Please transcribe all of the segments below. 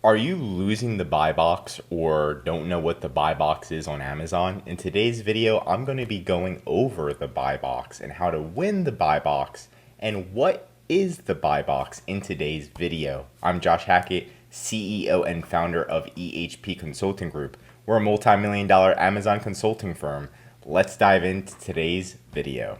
Are you losing the buy box or don't know what the buy box is on Amazon? In today's video, I'm going to be going over the buy box and how to win the buy box and what is the buy box in today's video. I'm Josh Hackett, CEO and founder of EHP Consulting Group. We're a multi-million-dollar Amazon consulting firm. Let's dive into today's video.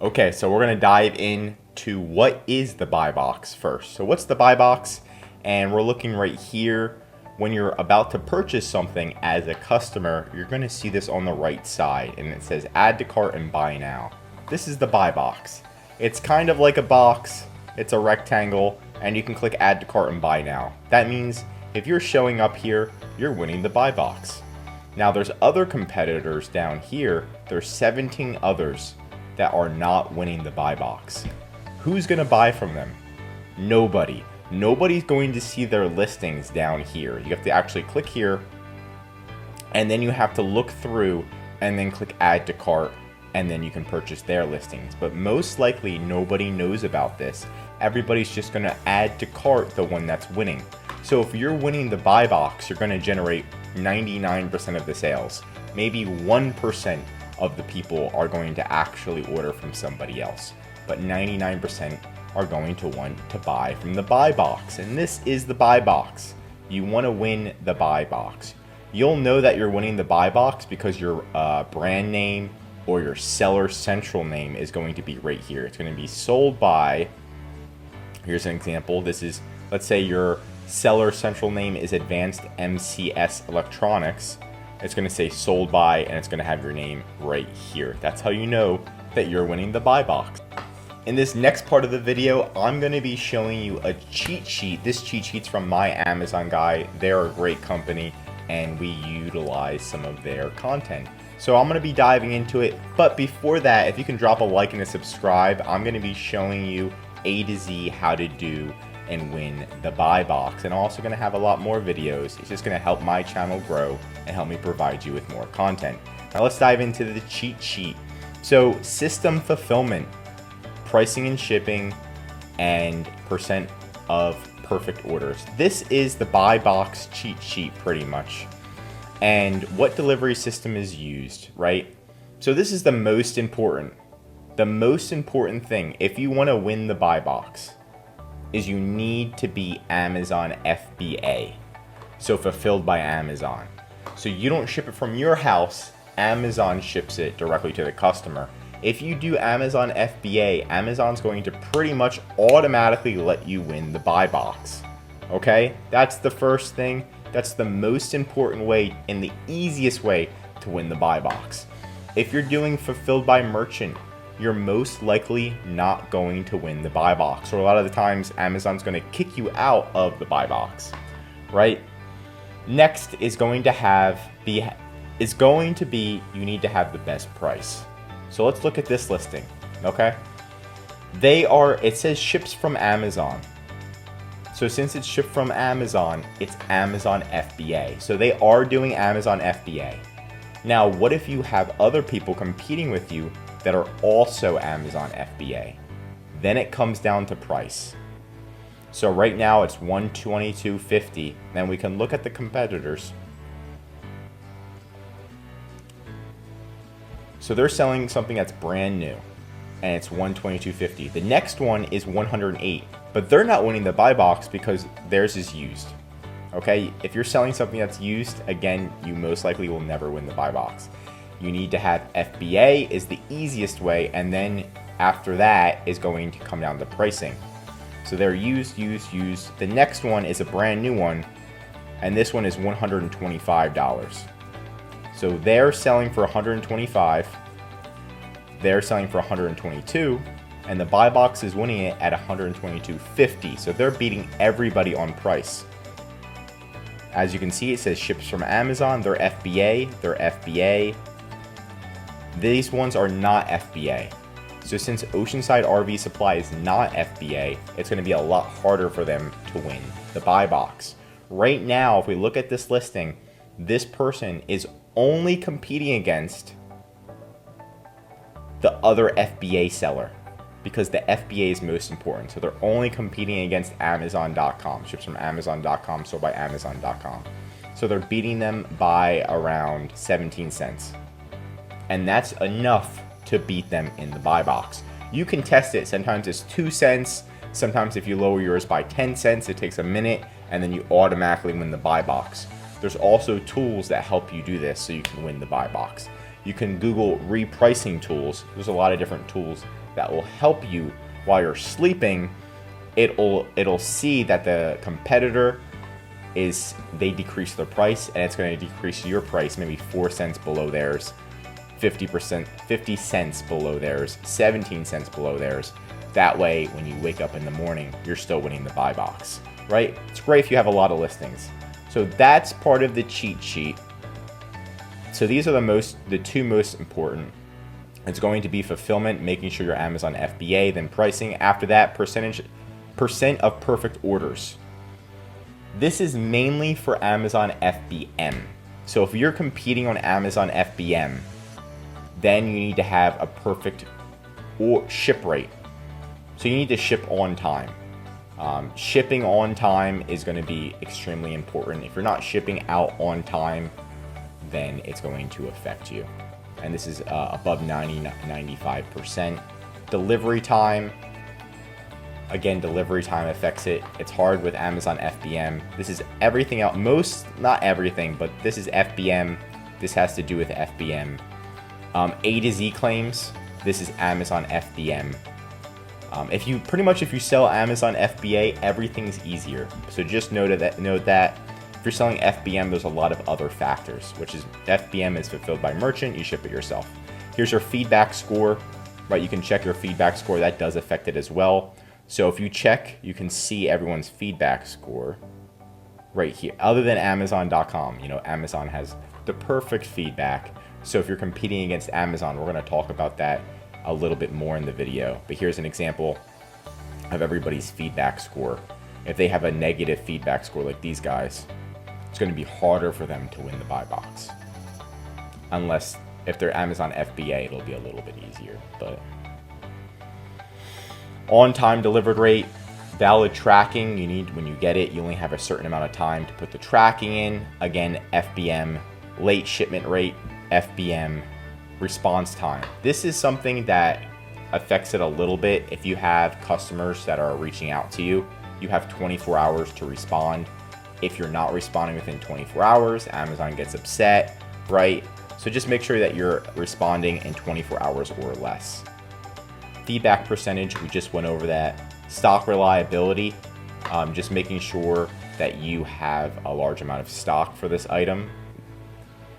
Okay, so we're going to dive into what is the buy box first. So what's the buy box? And we're looking right here. When you're about to purchase something as a customer, you're going to see this on the right side and it says add to cart and buy now. This is the buy box. It's kind of like a box. It's a rectangle and you can click add to cart and buy now. That means if you're showing up here, you're winning the buy box. Now there's other competitors down here. There's 17 others that are not winning the buy box. Who's gonna buy from them? Nobody. Nobody's going to see their listings down here. You have to actually click here and then you have to look through and then click add to cart and then you can purchase their listings. But most likely nobody knows about this. Everybody's just gonna add to cart the one that's winning. So if you're winning the buy box, you're gonna generate 99% of the sales. Maybe 1% of the people are going to actually order from somebody else, but 99% are going to want to buy from the buy box. And this is the buy box. You want to win the buy box. You'll know that you're winning the buy box because your brand name or your seller central name is going to be right here. It's going to be sold by, here's an example. This is, let's say your seller central name is Advanced MCS Electronics. It's going to say sold by and it's going to have your name right here. That's how you know that you're winning the buy box. In this next part of the video, I'm going to be showing you a cheat sheet. This cheat sheet's from my Amazon guy. They're a great company and we utilize some of their content. So I'm going to be diving into it. But before that, if you can drop a like and a subscribe, I'm going to be showing you A to Z how to do and win the buy box. And I'm also going to have a lot more videos. It's just going to help my channel grow and help me provide you with more content. Now let's dive into the cheat sheet. So system fulfillment, pricing and shipping, and percent of perfect orders. This is the buy box cheat sheet pretty much. And what delivery system is used, right? So this is the most important thing if you want to win the buy box is you need to be Amazon FBA. So fulfilled by Amazon. So you don't ship it from your house, Amazon ships it directly to the customer. If you do Amazon FBA, Amazon's going to pretty much automatically let you win the buy box. Okay? That's the first thing. That's the most important way and the easiest way to win the buy box. If you're doing fulfilled by merchant, you're most likely not going to win the buy box. Or a lot of the times, Amazon's going to kick you out of the buy box, right? Next is going to be you need to have the best price. So let's look at this listing, okay? It says ships from Amazon. So since it's shipped from Amazon, it's Amazon FBA. So they are doing Amazon FBA. Now, what if you have other people competing with you that are also Amazon FBA? Then it comes down to price. So right now it's $122.50. Then we can look at the competitors. So they're selling something that's brand new and it's $122.50. The next one is $108, but they're not winning the buy box because theirs is used. Okay, if you're selling something that's used, again, you most likely will never win the buy box. You need to have FBA is the easiest way, and then after that is going to come down to pricing. So they're used. The next one is a brand new one, and this one is $125. So they're selling for $125. They're selling for $122, and the buy box is winning it at $122.50. So they're beating everybody on price. As you can see, it says ships from Amazon. They're FBA. These ones are not FBA. So since Oceanside RV Supply is not FBA, it's going to be a lot harder for them to win the buy box. Right now, if we look at this listing, this person is only competing against the other FBA seller. because the FBA is most important. So they're only competing against Amazon.com, ships from Amazon.com, sold by Amazon.com. So they're beating them by around 17 cents. And that's enough to beat them in the buy box. You can test it. Sometimes it's 2 cents. Sometimes if you lower yours by 10 cents, it takes a minute, and then you automatically win the buy box. There's also tools that help you do this so you can win the buy box. You can Google repricing tools. There's a lot of different tools that will help you while you're sleeping. It'll see that the competitor they decrease their price, and it's going to decrease your price maybe 4 cents below theirs, 50 cents below theirs, 17 cents below theirs. That way, when you wake up in the morning, you're still winning the buy box, right? It's great if you have a lot of listings. So that's part of the cheat sheet. So these are the two most important. It's going to be fulfillment, making sure your Amazon FBA, then pricing. After that, percent of perfect orders. This is mainly for Amazon FBM. So if you're competing on Amazon FBM, then you need to have a perfect ship rate. So you need to ship on time. Shipping on time is going to be extremely important. If you're not shipping out on time, then it's going to affect you. And this is above 95%. Delivery time. Again, delivery time affects it. It's hard with Amazon FBM. This is everything else. Not everything, but this is FBM. This has to do with FBM. A to Z claims. This is Amazon FBM. If you sell Amazon FBA, everything's easier. So just note that if you're selling FBM, there's a lot of other factors, which is FBM is fulfilled by merchant, you ship it yourself. Here's your feedback score, right? You can check your feedback score. That does affect it as well. So if you check, you can see everyone's feedback score right here. Other than Amazon.com, Amazon has the perfect feedback. So if you're competing against Amazon, we're going to talk about that a little bit more in the video. But here's an example of everybody's feedback score. If they have a negative feedback score like these guys, it's going to be harder for them to win the buy box. Unless if they're Amazon FBA, it'll be a little bit easier. But on-time delivered rate, valid tracking, when you get it, you only have a certain amount of time to put the tracking in. Again, FBM, late shipment rate, FBM, response time. This is something that affects it a little bit. If you have customers that are reaching out to you, you have 24 hours to respond. If you're not responding within 24 hours, Amazon gets upset, right? So just make sure that you're responding in 24 hours or less. Feedback percentage, we just went over that. Stock reliability, just making sure that you have a large amount of stock for this item.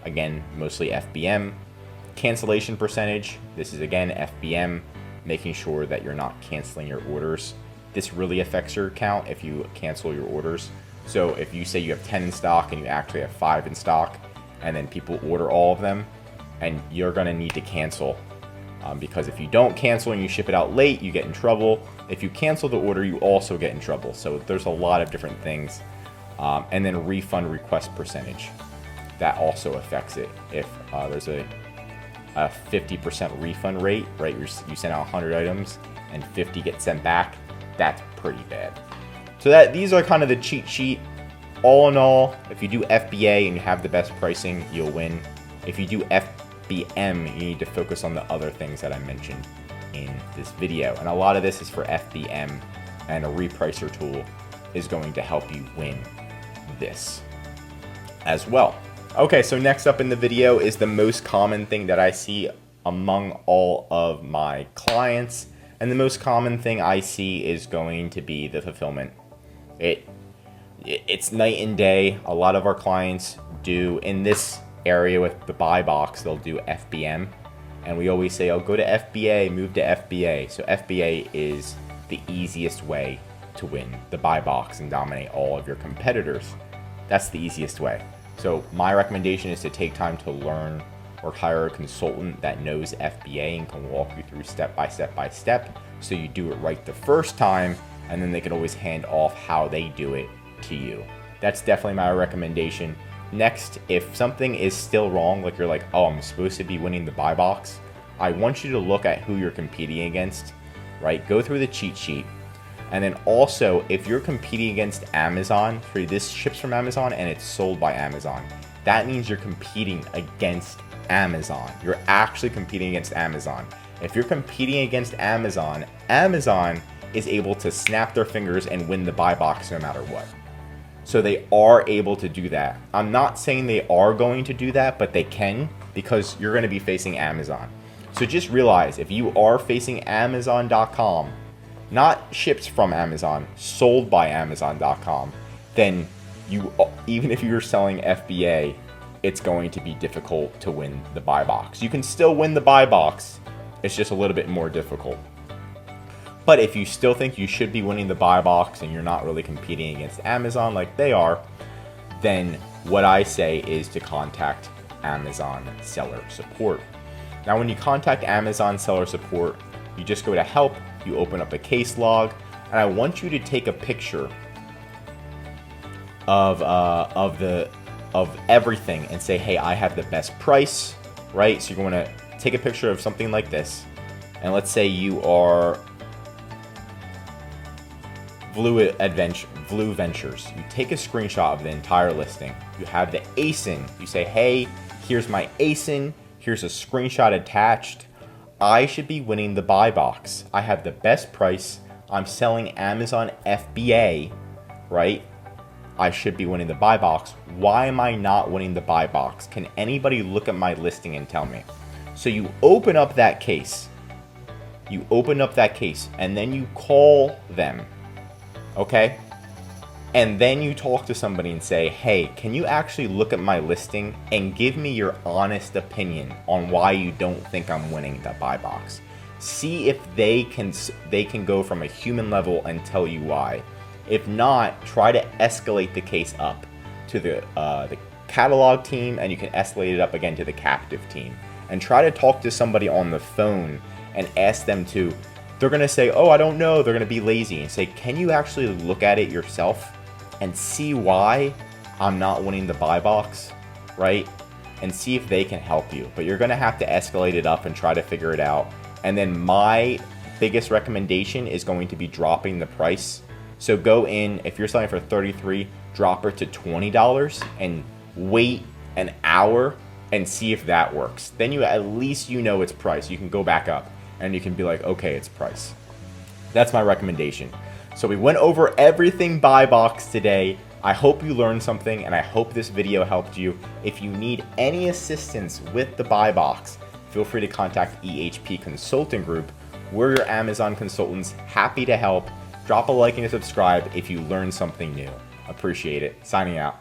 Again, mostly FBM. Cancellation percentage, this is again FBM, making sure that you're not canceling your orders. This really affects your account if you cancel your orders. So if you say you have 10 in stock and you actually have 5 in stock, and then people order all of them, and you're going to need to cancel. Because if you don't cancel and you ship it out late, you get in trouble. If you cancel the order, you also get in trouble. So there's a lot of different things. And then refund request percentage. That also affects it. If there's a 50% refund rate, right? You send out 100 items and 50 get sent back. That's pretty bad. So these are kind of the cheat sheet. All in all, if you do FBA and you have the best pricing, you'll win. If you do FBM, you need to focus on the other things that I mentioned in this video. And a lot of this is for FBM, and a repricer tool is going to help you win this as well. Okay, so next up in the video is the most common thing that I see among all of my clients. And the most common thing I see is going to be the fulfillment. It's night and day. A lot of our clients do, in this area with the buy box, they'll do FBM. And we always say, oh, go to FBA, move to FBA. So FBA is the easiest way to win the buy box and dominate all of your competitors. That's the easiest way. So my recommendation is to take time to learn or hire a consultant that knows FBA and can walk you through step by step, so you do it right the first time, and then they can always hand off how they do it to you. That's definitely my recommendation. Next, if something is still wrong, like you're like, oh, I'm supposed to be winning the buy box, I want you to look at who you're competing against right? Go through the cheat sheet. And then also, if you're competing against Amazon, this ships from Amazon and it's sold by Amazon, that means you're competing against Amazon. You're actually competing against Amazon. If you're competing against Amazon, Amazon is able to snap their fingers and win the buy box no matter what. So they are able to do that. I'm not saying they are going to do that, but they can, because you're going to be facing Amazon. So just realize, if you are facing Amazon.com, not ships from Amazon, sold by Amazon.com, then even if you're selling FBA, it's going to be difficult to win the buy box. You can still win the buy box, it's just a little bit more difficult. But if you still think you should be winning the buy box and you're not really competing against Amazon like they are, then what I say is to contact Amazon seller support. Now, when you contact Amazon seller support, you just go to help, you open up a case log, and I want you to take a picture of everything and say, hey, I have the best price, right? So you're going to take a picture of something like this, and let's say you are Blue Ventures. You take a screenshot of the entire listing. You have the ASIN. You say, hey, here's my ASIN. Here's a screenshot attached. I should be winning the buy box. I have the best price. I'm selling Amazon FBA, right? I should be winning the buy box. Why am I not winning the buy box? Can anybody look at my listing and tell me? So you open up that case. You open up that case and then you call them. Okay? And then you talk to somebody and say, hey, can you actually look at my listing and give me your honest opinion on why you don't think I'm winning the buy box? See if they can go from a human level and tell you why. If not, try to escalate the case up to the catalog team, and you can escalate it up again to the captive team. And try to talk to somebody on the phone and ask them to. They're going to say, oh, I don't know. They're going to be lazy and say, can you actually look at it yourself and see why I'm not winning the buy box, right? And see if they can help you. But you're going to have to escalate it up and try to figure it out. And then my biggest recommendation is going to be dropping the price. So go in, if you're selling for $33, drop it to $20 and wait an hour and see if that works. Then you at least know it's price. You can go back up and you can be like, okay, it's price. That's my recommendation. So we went over everything buy box today. I hope you learned something, and I hope this video helped you. If you need any assistance with the buy box, feel free to contact EHP Consulting Group. We're your Amazon consultants, happy to help. Drop a like and a subscribe if you learned something new. Appreciate it. Signing out.